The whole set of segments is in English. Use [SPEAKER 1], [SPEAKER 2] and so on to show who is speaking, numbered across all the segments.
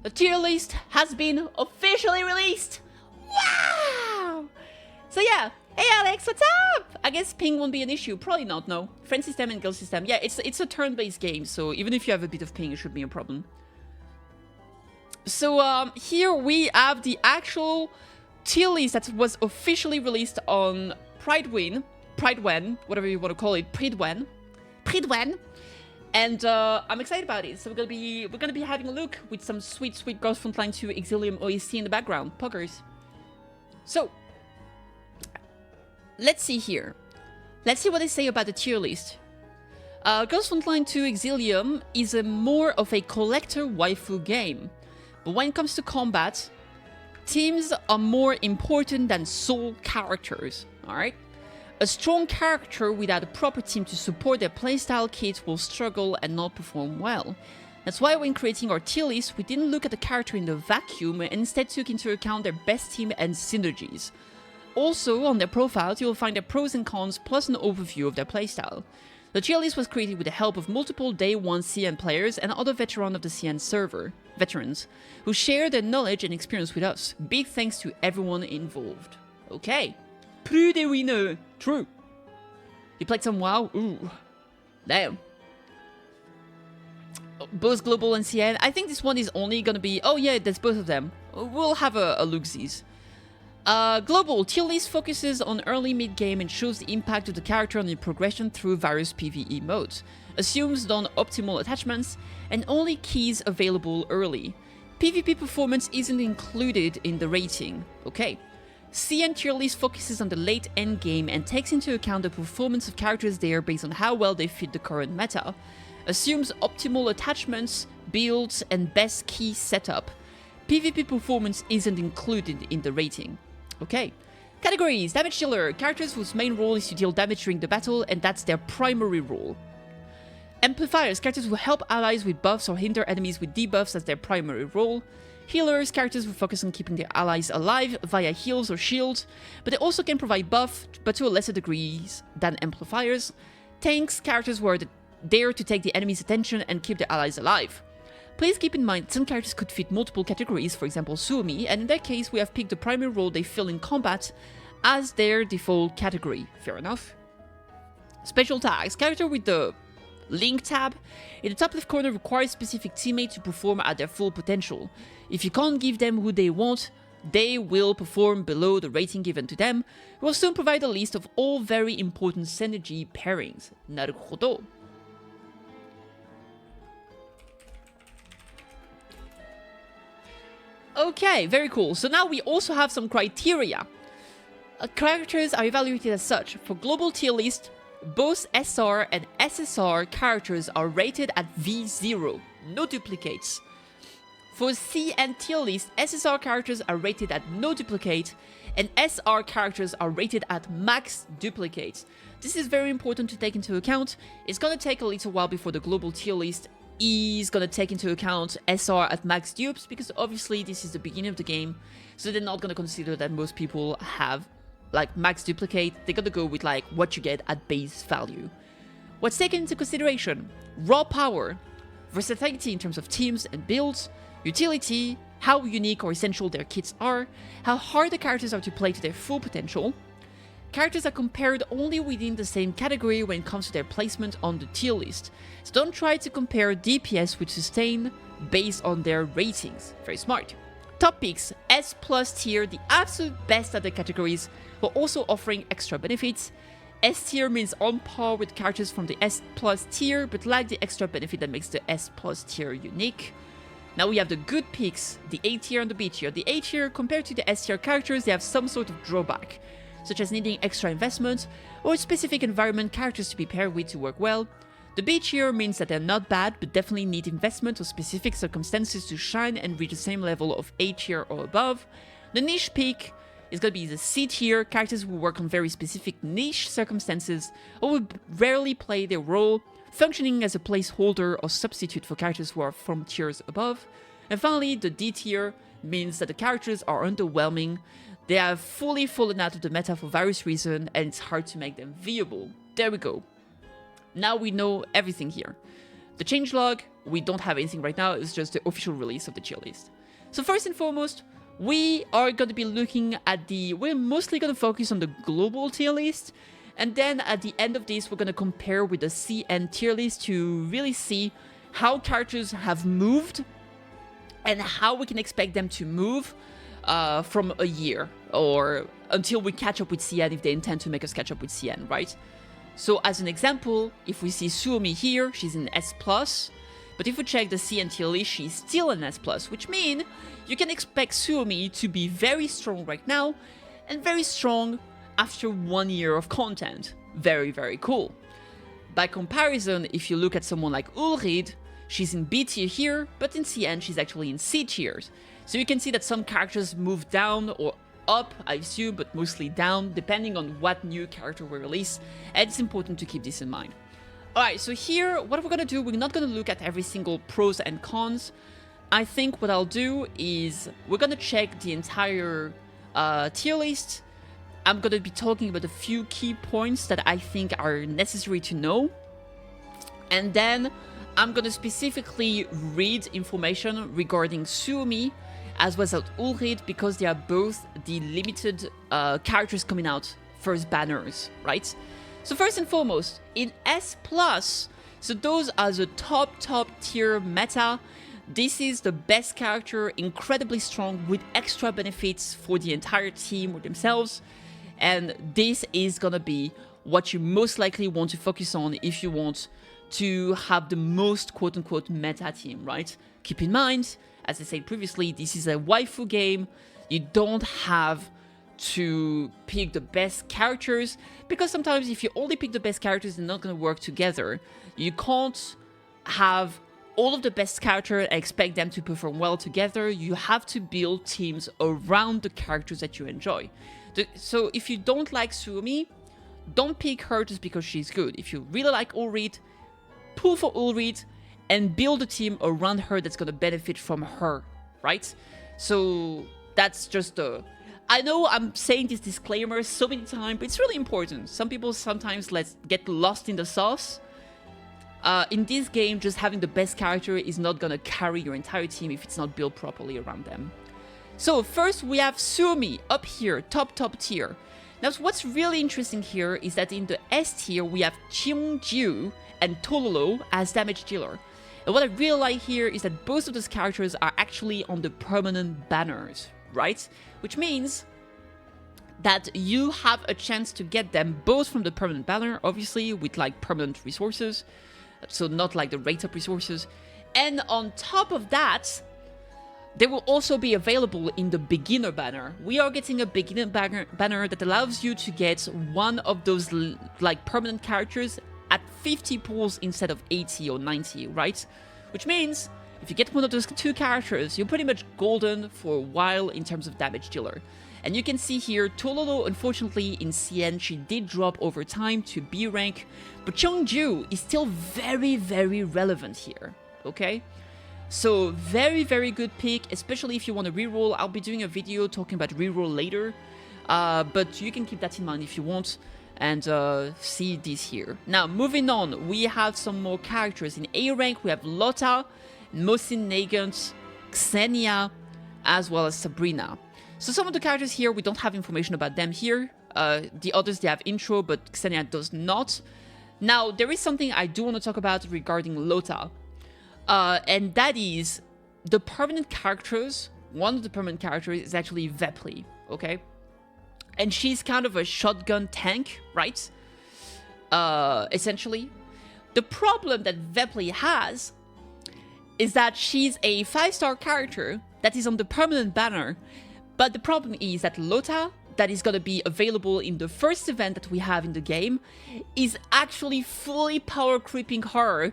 [SPEAKER 1] The tier list has been officially released! Wow! So yeah, hey Alex, what's up? I guess ping won't be an issue. Probably not, no. Friend system and guild system. Yeah, it's a turn-based game, so even if you have a bit of ping, it should be a problem. So here we have the actual tier list that was officially released on Prydwen, whatever you want to call it, Prydwen. And I'm excited about it. So we're gonna be having a look with some sweet Frontline 2 Exilium OST in the background. Poggers. So let's see here. Let's see what they say about the tier list. Frontline 2 Exilium is more of a collector waifu game. But when it comes to combat, teams are more important than sole characters, alright? A strong character without a proper team to support their playstyle kit will struggle and not perform well. That's why when creating our tier list, we didn't look at the character in the vacuum and instead took into account their best team and synergies. Also, on their profiles, you will find their pros and cons plus an overview of their playstyle. The tier list was created with the help of multiple Day 1 CN players and other veterans of the CN server, who share their knowledge and experience with us. Big thanks to everyone involved. Okay. Prydwen. True. You played some WoW? Ooh. Damn. Both Global and CN. I think this one is only gonna be... Oh yeah, there's both of them. We'll have a look-sees. Global tier list focuses on early mid-game and shows the impact of the character on the progression through various PvE modes. Assumes non-optimal attachments and only keys available early. PvP performance isn't included in the rating. Okay. CN tier list focuses on the late end game and takes into account the performance of characters there based on how well they fit the current meta. Assumes optimal attachments, builds, and best key setup. PvP performance isn't included in the rating. Okay. Categories. Damage dealer. Characters whose main role is to deal damage during the battle, and that's their primary role. Amplifiers. Characters who help allies with buffs or hinder enemies with debuffs as their primary role. Healers. Characters who focus on keeping their allies alive via heals or shields, but they also can provide buff, but to a lesser degree than amplifiers. Tanks. Characters who are there to take the enemy's attention and keep their allies alive. Please keep in mind some characters could fit multiple categories, for example Suomi, and in that case we have picked the primary role they fill in combat as their default category. Fair enough. Special tags. Character with the link tab in the top left corner requires specific teammate to perform at their full potential. If you can't give them who they want, they will perform below the rating given to them. We will soon provide a list of all very important synergy pairings. Naruhodo. Okay, very cool. So now we also have some criteria. Characters are evaluated as such. For global tier list, both SR and SSR characters are rated at V0, no duplicates. For C and tier list, SSR characters are rated at no duplicate, and SR characters are rated at max duplicates. This is very important to take into account. It's gonna take a little while before the global tier list is gonna take into account SR at max dupes, because obviously this is the beginning of the game, so they're not gonna consider that most people have like max duplicate. They're gonna go with like what you get at base value. What's taken into consideration? Raw power, versatility in terms of teams and builds, utility, how unique or essential their kits are, how hard the characters are to play to their full potential. Characters are compared only within the same category when it comes to their placement on the tier list. So don't try to compare DPS with sustain based on their ratings. Very smart. Top picks, S plus tier, the absolute best at the categories, while also offering extra benefits. S tier means on par with characters from the S plus tier, but lack the extra benefit that makes the S plus tier unique. Now we have the good picks, the A tier and the B tier. The A tier, compared to the S tier characters, they have some sort of drawback, such as needing extra investment or a specific environment characters to be paired with to work well. The B tier means that they're not bad, but definitely need investment or specific circumstances to shine and reach the same level of A tier or above. The niche pick is going to be the C tier, characters who work on very specific niche circumstances or will rarely play their role, functioning as a placeholder or substitute for characters who are from tiers above. And finally, the D tier means that the characters are underwhelming. They have fully fallen out of the meta for various reasons, and it's hard to make them viable. There we go. Now we know everything here. The changelog, we don't have anything right now, it's just the official release of the tier list. So first and foremost, we are going to be looking at we're mostly going to focus on the global tier list, and then at the end of this, we're going to compare with the CN tier list to really see how characters have moved and how we can expect them to move from a year or until we catch up with CN if they intend to make us catch up with CN, right? So as an example, if we see Suomi here, she's in S+, but if we check the CN tier list, she's still in S+, which means you can expect Suomi to be very strong right now and very strong after 1 year of content. Very, very cool. By comparison, if you look at someone like Ulrid, she's in B tier here, but in CN she's actually in C tiers. So you can see that some characters move down or up, I assume, but mostly down, depending on what new character we release, and it's important to keep this in mind. Alright, so here, what we're gonna do, we're not gonna look at every single pros and cons. I think what I'll do is, we're gonna check the entire tier list. I'm gonna be talking about a few key points that I think are necessary to know. And then, I'm gonna specifically read information regarding Suomi, as well as Ulrid, because they are both the limited characters coming out first banners, right? So first and foremost, in S+, so those are the top tier meta. This is the best character, incredibly strong, with extra benefits for the entire team or themselves. And this is gonna be what you most likely want to focus on if you want to have the most quote-unquote meta team, right? Keep in mind, as I said previously, this is a waifu game. You don't have to pick the best characters, because sometimes if you only pick the best characters, they're not going to work together. You can't have all of the best characters and expect them to perform well together. You have to build teams around the characters that you enjoy. So if you don't like Suomi, don't pick her just because she's good. If you really like Ulrid, pull for Ulrid and build a team around her that's going to benefit from her, right? So that's just I know I'm saying this disclaimer so many times, but it's really important. Some people sometimes get lost in the sauce. In this game, just having the best character is not going to carry your entire team if it's not built properly around them. So first we have Suomi up here, top tier. Now what's really interesting here is that in the S tier we have Cheongju and Tololo as damage dealer. And what I really like here is that both of those characters are actually on the permanent banners, right? Which means that you have a chance to get them both from the permanent banner, obviously, with like permanent resources, so not like the rate up resources. And on top of that, they will also be available in the beginner banner. We are getting a beginner banner that allows you to get one of those like permanent characters at 50 pulls instead of 80 or 90, right? Which means if you get one of those two characters, you're pretty much golden for a while in terms of damage dealer. And you can see here, Tololo, unfortunately, in CN, she did drop over time to B rank, but Cheongju is still very relevant here, okay? So very good pick, especially if you want to reroll. I'll be doing a video talking about reroll later, but you can keep that in mind if you want. And see this here. Now, moving on, we have some more characters. In A rank, we have Lotta, Mosin Nagant, Xenia, as well as Sabrina. So some of the characters here, we don't have information about them here. The others, they have intro, but Xenia does not. Now, there is something I do want to talk about regarding Lotta. And that is the permanent characters. One of the permanent characters is actually Vepli, okay? And she's kind of a shotgun tank, right? Essentially. The problem that Vepli has is that she's a 5-star character that is on the permanent banner. But the problem is that Lotta, that is going to be available in the first event that we have in the game, is actually fully power creeping her,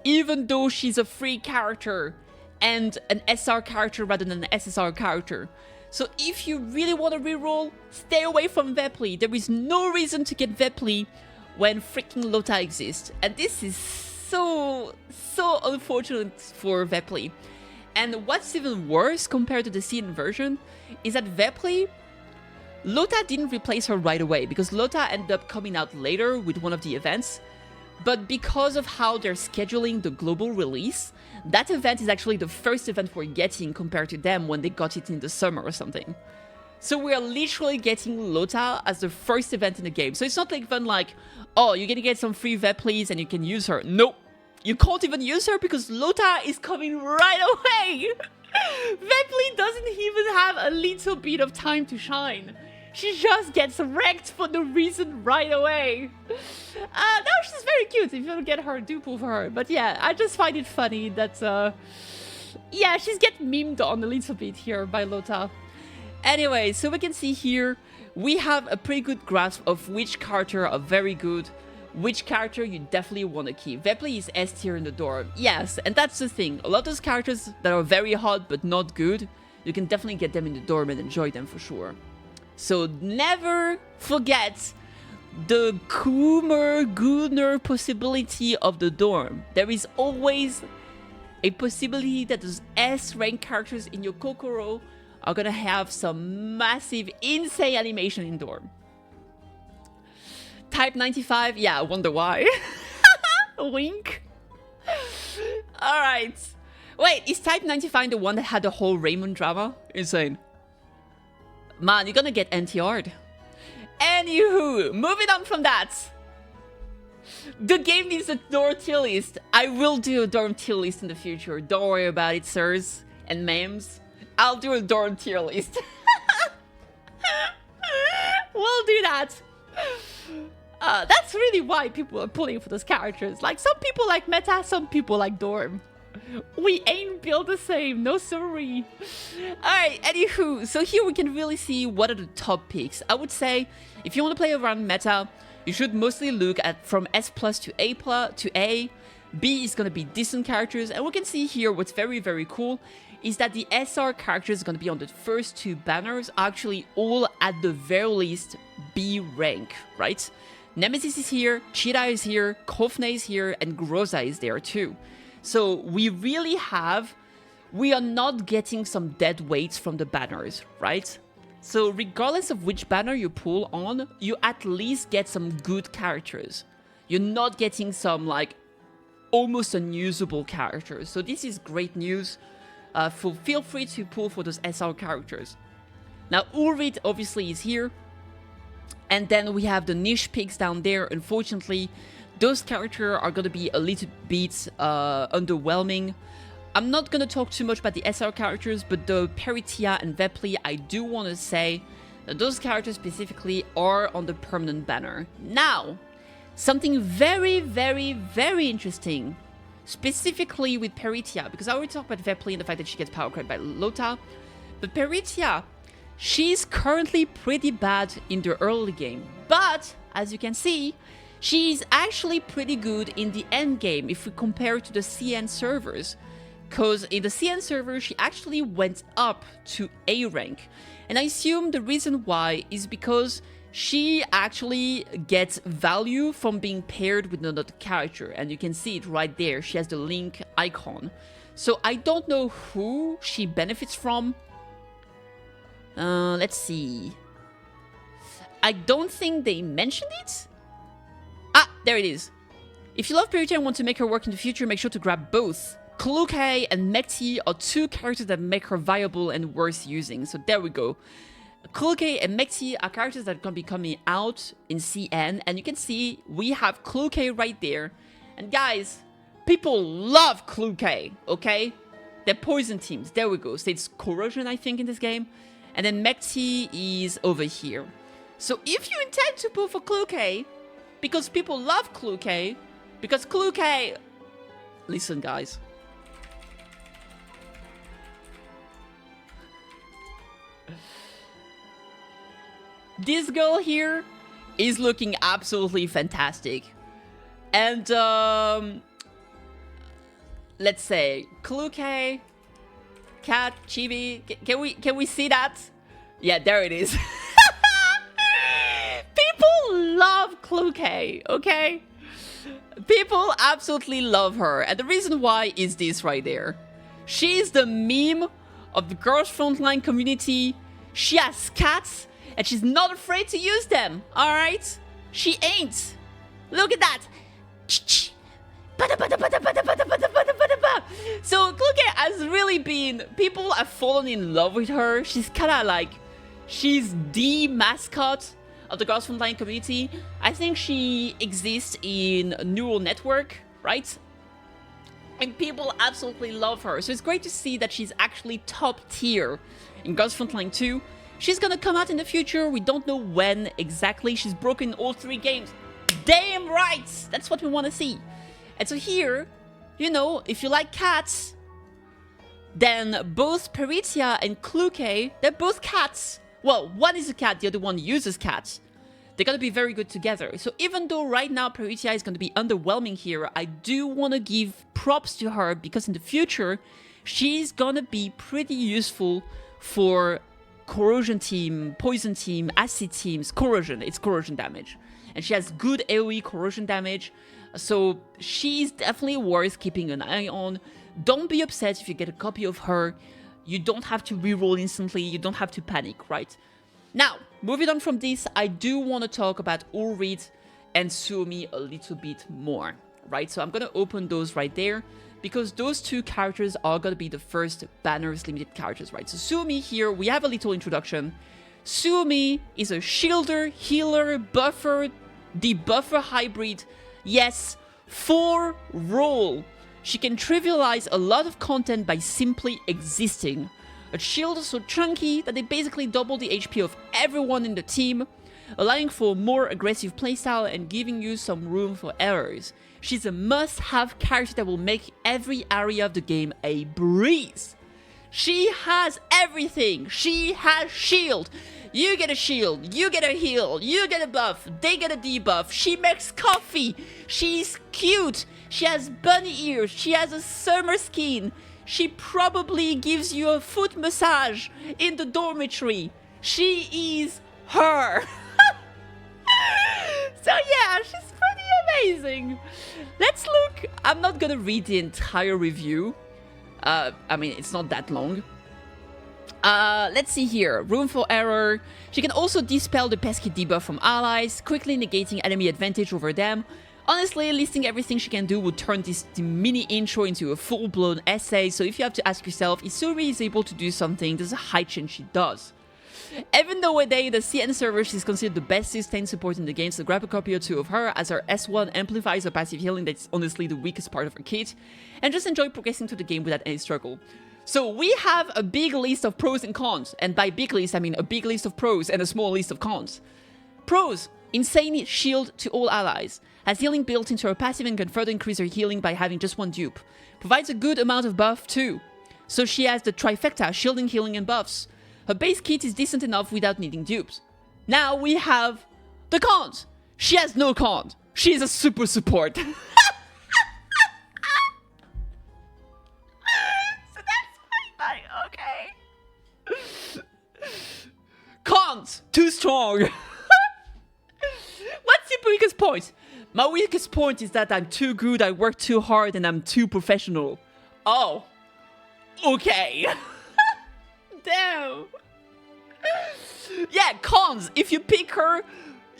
[SPEAKER 1] even though she's a free character and an SR character rather than an SSR character. So if you really want to reroll, stay away from Vepli. There is no reason to get Vepli when freaking Lotta exists. And this is so unfortunate for Vepli. And what's even worse compared to the CN version is that Vepli, Lotta didn't replace her right away, because Lotta ended up coming out later with one of the events. but because of how they're scheduling the global release, that event is actually the first event we're getting compared to them when they got it in the summer or something. So we are literally getting Lota as the first event in the game. So it's not even like, oh, you're gonna get some free Veplis and you can use her. Nope. You can't even use her because Lota is coming right away. Vepli doesn't even have a little bit of time to shine. She just gets wrecked for no reason right away. No, she's very cute. If you don't get her, do pull for her. But yeah, I just find it funny that, yeah, she's getting memed on a little bit here by Lota. Anyway, so we can see here, we have a pretty good grasp of which character are very good, which character you definitely want to keep. Vepli is S tier in the dorm. Yes, and that's the thing. A lot of those characters that are very hot but not good, you can definitely get them in the dorm and enjoy them for sure. So never forget the Gooner possibility of the dorm. There is always a possibility that those S rank characters in your Kokoro are gonna have some massive, insane animation in dorm. Type 95, yeah, I wonder why. Wink. Alright. Wait, is Type 95 the one that had the whole Raymond drama? Insane. Man, you're gonna get NTR'd. Anywho, moving on from that. The game needs a dorm tier list. I will do a dorm tier list in the future. Don't worry about it, sirs and ma'ams. I'll do a dorm tier list. We'll do that. That's really why people are pulling for those characters. Like, some people like meta, some people like dorm. We ain't built the same, no sorry. Alright, anywho, so here we can really see what are the top picks. I would say, if you want to play around meta, you should mostly look at from S plus to A plus to A. B is going to be decent characters, and we can see here what's very, very cool is that the SR characters going to be on the first two banners are actually all at the very least B rank, right? Nemesis is here, Cheetah is here, Kofne is here, and Groza is there too. So we are not getting some dead weights from the banners, right? So regardless of which banner you pull on, you at least get some good characters. You're not getting some like almost unusable characters. So this is great news. Feel free to pull for those SR characters. Now Ulrit obviously is here. And then we have the niche picks down there. Unfortunately, those characters are going to be a little bit underwhelming. I'm not going to talk too much about the SR characters, but the Peritia and Vepli, I do want to say that those characters specifically are on the permanent banner. Now, something very, very, very interesting, specifically with Peritia, because I already talked about Vepli and the fact that she gets power credit by Lota, but Peritia, she's currently pretty bad in the early game, but as you can see, she's actually pretty good in the end game if we compare to the CN servers. Because in the CN server, she actually went up to A rank. And I assume the reason why is because she actually gets value from being paired with another character. And you can see it right there. She has the link icon. So I don't know who she benefits from. Let's see. I don't think they mentioned it. Ah, there it is. If you love Peritia and want to make her work in the future, make sure to grab both. Kluke and Mekti are two characters that make her viable and worth using. So there we go. Kluke and Mekti are characters that are going to be coming out in CN. And you can see we have Kluke right there. And guys, people love Kluke, okay? They're poison teams. There we go. So it's Corrosion, I think, in this game. And then Mekti is over here. So if you intend to pull for Kluke, because people love Kluke, because Kluke... Listen, guys. This girl here is looking absolutely fantastic. And, let's say, Kluke, Cat, Chibi, can we see that? Yeah, there it is. People love Kluke, okay? People absolutely love her. And the reason why is this right there. She's the meme of the girls' frontline community. She has cats. And she's not afraid to use them, alright? She ain't. Look at that. So Kluke has really been, people have fallen in love with her. She's kind of like, she's the mascot of the Girls Frontline community. I think she exists in a neural network, right? And people absolutely love her. So it's great to see that she's actually top tier in Girls Frontline 2. She's gonna come out in the future. We don't know when exactly. She's broken all 3 games. Damn right! That's what we want to see. And so here, you know, if you like cats, then both Peritia and Kluke, they're both cats. Well, one is a cat, the other one uses cats. They're gonna be very good together. So even though right now Peritia is gonna be underwhelming here, I do want to give props to her because in the future, she's gonna be pretty useful for corrosion team, poison team, acid teams, corrosion. It's corrosion damage. And she has good AoE corrosion damage. So she's definitely worth keeping an eye on. Don't be upset if you get a copy of her. You don't have to reroll instantly. You don't have to panic, right? Now, moving on from this, I do want to talk about Ulrich and Suomi a little bit more, right? So I'm going to open those right there because those 2 characters are going to be the first banners limited characters, right? So Suomi here, we have a little introduction. Suomi is a shielder, healer, buffer, debuffer hybrid. Yes, 4 role. She can trivialize a lot of content by simply existing. A shield so chunky that they basically double the HP of everyone in the team, allowing for a more aggressive playstyle and giving you some room for errors. She's a must-have character that will make every area of the game a breeze. She has everything. She has shield. You get a shield, you get a heal, you get a buff, they get a debuff. She makes coffee. She's cute. She has bunny ears. She has a summer skin. She probably gives you a foot massage in the dormitory. She is her. So yeah, she's pretty amazing. Let's look. I'm not gonna read the entire review. I mean, it's not that long. Let's see here. Room for error. She can also dispel the pesky debuff from allies, quickly negating enemy advantage over them. Honestly, listing everything she can do would turn this mini intro into a full-blown essay, so if you have to ask yourself, if Suri is able to do something, there's a high chance she does. Even though in the CN server she's considered the best sustained support in the game, so grab a copy or 2 of her, as her S1 amplifies her passive healing that's honestly the weakest part of her kit, and just enjoy progressing through the game without any struggle. So we have a big list of pros and cons, and by big list I mean a big list of pros and a small list of cons. Pros: insane shield to all allies. Has healing built into her passive and can further increase her healing by having just 1 dupe. Provides a good amount of buff too. So she has the trifecta, shielding, healing and buffs. Her base kit is decent enough without needing dupes. Now we have the cons. She has no cons. She is a super support. So that's like, okay. Cons, too strong. What's your weakest point? My weakest point is that I'm too good, I work too hard, and I'm too professional. Oh. Okay. Damn. Yeah, cons. If you pick her,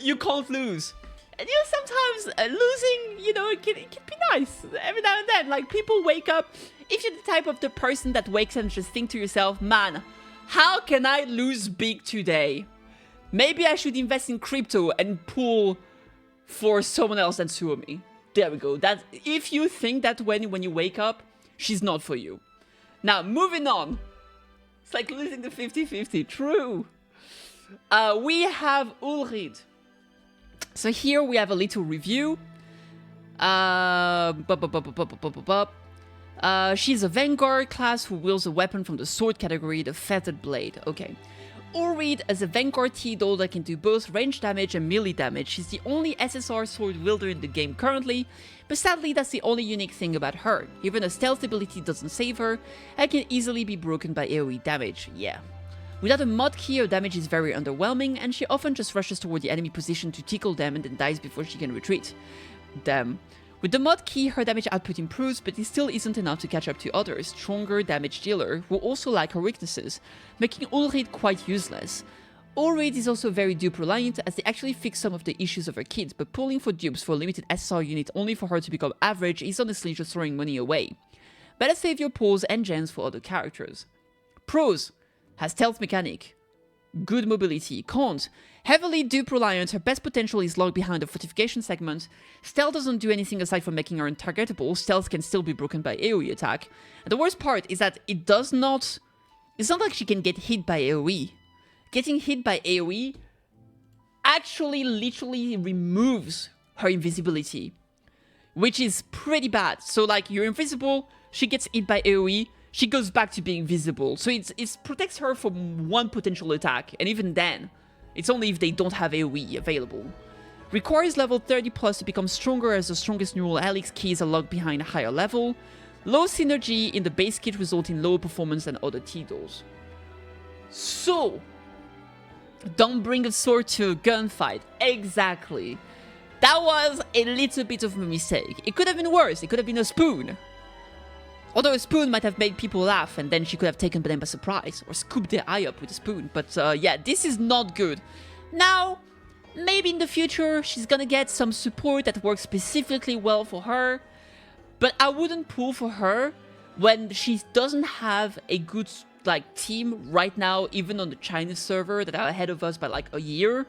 [SPEAKER 1] you can't lose. And sometimes losing, it can be nice. Every now and then, like, people wake up. If you're the type of the person that wakes up and just think to yourself, man, how can I lose big today? Maybe I should invest in crypto and pull for someone else than Suomi. There we go. That if you think that when you wake up, she's not for you. Now, moving on. It's like losing the 50-50. True. We have Ulrich. So here we have a little review. She's a Vanguard class who wields a weapon from the sword category, the Feathered Blade. Okay. Ulrich is a Vanguard T-Doll that can do both range damage and melee damage. She's the only SSR sword wielder in the game currently, but sadly that's the only unique thing about her. Even a stealth ability doesn't save her, and can easily be broken by AoE damage, yeah. Without a mod key, her damage is very underwhelming, and she often just rushes toward the enemy position to tickle them and then dies before she can retreat. Damn. With the mod key, her damage output improves, but it still isn't enough to catch up to others, stronger damage dealer, who also like her weaknesses, making Ulrich quite useless. Allred is also very dupe reliant, as they actually fix some of the issues of her kit, but pulling for dupes for a limited SR unit only for her to become average is honestly just throwing money away. Better save your pulls and gems for other characters. Pros: has stealth mechanic, good mobility. Cons: heavily dupe reliant, her best potential is locked behind the fortification segment. Stealth doesn't do anything aside from making her untargetable. Stealth can still be broken by AoE attack. And the worst part is that it's not like she can get hit by AoE. Getting hit by AoE actually literally removes her invisibility, which is pretty bad. So like, you're invisible, she gets hit by AoE, she goes back to being visible. So it protects her from one potential attack, and even then, it's only if they don't have AoE available. Requires level 30 plus to become stronger, as the strongest neural helix keys are locked behind a higher level. Low synergy in the base kit result in lower performance than other T-dolls. So, don't bring a sword to a gunfight. Exactly. That was a little bit of a mistake. It could have been worse. It could have been a spoon. Although a spoon might have made people laugh, and then she could have taken them by surprise, or scooped their eye up with a spoon. But yeah, this is not good. Now, maybe in the future, she's gonna get some support that works specifically well for her. But I wouldn't pull for her when she doesn't have a good team right now, even on the Chinese server that are ahead of us by like a year.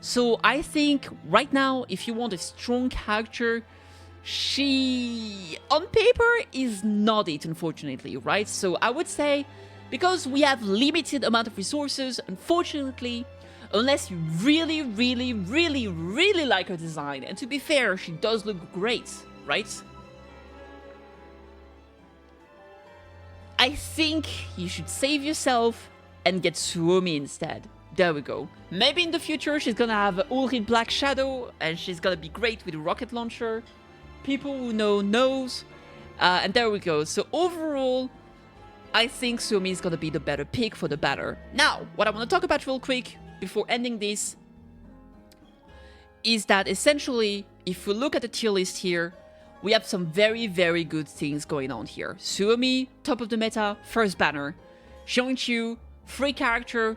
[SPEAKER 1] So I think right now, if you want a strong character, she on paper is not it, unfortunately, right? So I would say, because we have limited amount of resources, unfortunately, unless you really, really, really, really like her design, and to be fair, she does look great, right? I think you should save yourself and get Suomi instead. There we go. Maybe in the future she's gonna have Ulrid Black Shadow and she's gonna be great with a rocket launcher. People who knows. And there we go. So overall, I think Suomi is gonna be the better pick for the banner. Now, what I want to talk about real quick before ending this is that essentially, if we look at the tier list here, we have some very, very good things going on here. Suomi, top of the meta, first banner. Xiongqiu, free character,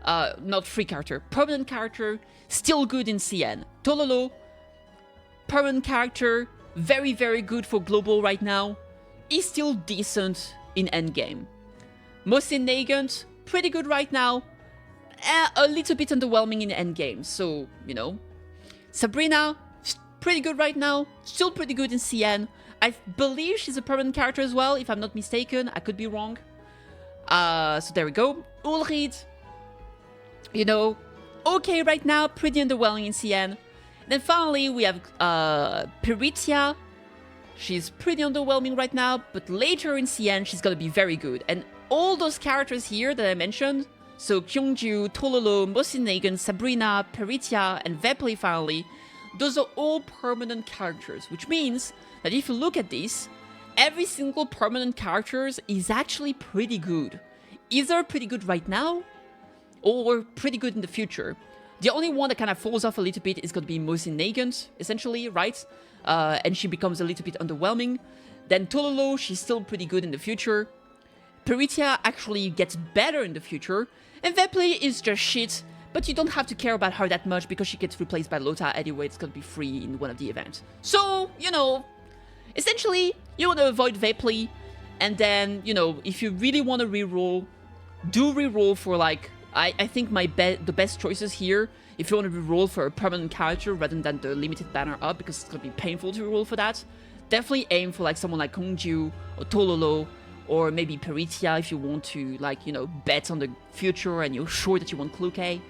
[SPEAKER 1] not free character, permanent character, still good in CN. Tololo, permanent character, very, very good for global right now. Is still decent in endgame. Mosin Nagant, pretty good right now. A little bit underwhelming in endgame, so, you know. Sabrina, pretty good right now, still pretty good in CN. I believe she's a permanent character as well, if I'm not mistaken. I could be wrong. So there we go. Ulrid, you know, okay right now, pretty underwhelming in CN. Then finally, we have Peritia. She's pretty underwhelming right now, but later in CN, she's gonna be very good. And all those characters here that I mentioned, so Kyungju, Tololo, Mosin Nagant, Sabrina, Peritia, and Vepley finally, those are all permanent characters, which means that if you look at this, every single permanent character is actually pretty good. Either pretty good right now, or pretty good in the future. The only one that kind of falls off a little bit is going to be Mosin Nagant, essentially, right? And she becomes a little bit underwhelming. Then Tololo, she's still pretty good in the future. Peritia actually gets better in the future. And Vepley is just shit, but you don't have to care about her that much because she gets replaced by Lota anyway. It's going to be free in one of the events. So, you know, essentially, you want to avoid Vepley. And then, you know, if you really want to reroll, do reroll for like, I think the best choices here, if you want to reroll for a permanent character rather than the limited banner up, because it's going to be painful to reroll for that, definitely aim for like someone like Kongju or Tololo, or maybe Peritia if you want to, like, you know, bet on the future and you're sure that you want Kluke.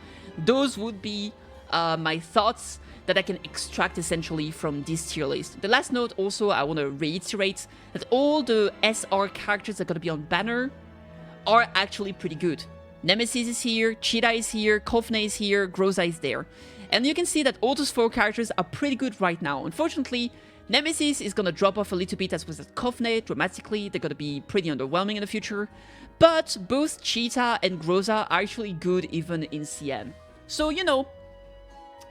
[SPEAKER 1] Those would be my thoughts that I can extract essentially from this tier list. The last note also, I want to reiterate that all the SR characters that are going to be on banner are actually pretty good. Nemesis is here, Cheetah is here, Kofne is here, Groza is there. And you can see that all those 4 characters are pretty good right now. Unfortunately, Nemesis is gonna drop off a little bit as with Kofne dramatically. They're gonna be pretty underwhelming in the future. But both Cheetah and Groza are actually good even in CN. So, you know,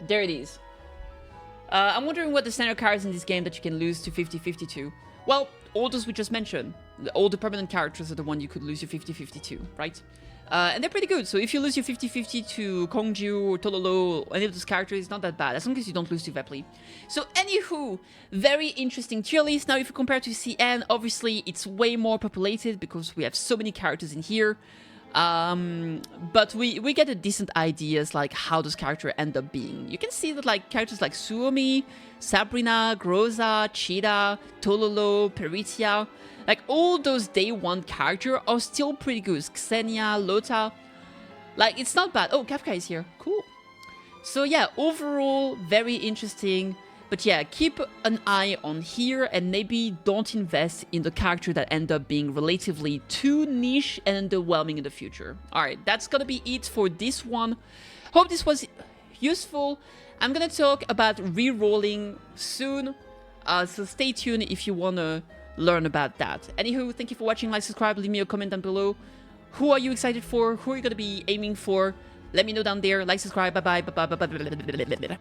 [SPEAKER 1] there it is. I'm wondering what the standard cards in this game that you can lose to 50-50 to. Well, all those we just mentioned. All the permanent characters are the one you could lose your 50-50 to, right? And they're pretty good, so if you lose your 50-50 to Kongju or Tololo or any of those characters, it's not that bad, as long as you don't lose to Vepli. So anywho, very interesting tier list. Now if you compare to CN, obviously it's way more populated because we have so many characters in here. But we get a decent ideas like how those characters end up being. You can see that like characters like Suomi, Sabrina, Groza, Cheetah, Tololo, Peritia, like all those day one characters are still pretty good. Xenia, Lota, like it's not bad. Oh, Kafka is here, cool. So yeah, overall very interesting. But yeah, keep an eye on here and maybe don't invest in the character that end up being relatively too niche and underwhelming in the future. Alright, that's gonna be it for this one. Hope this was useful. I'm gonna talk about re-rolling soon, so stay tuned if you wanna learn about that. Anywho, thank you for watching, like, subscribe, leave me a comment down below. Who are you excited for? Who are you gonna be aiming for? Let me know down there. Like, subscribe, bye bye.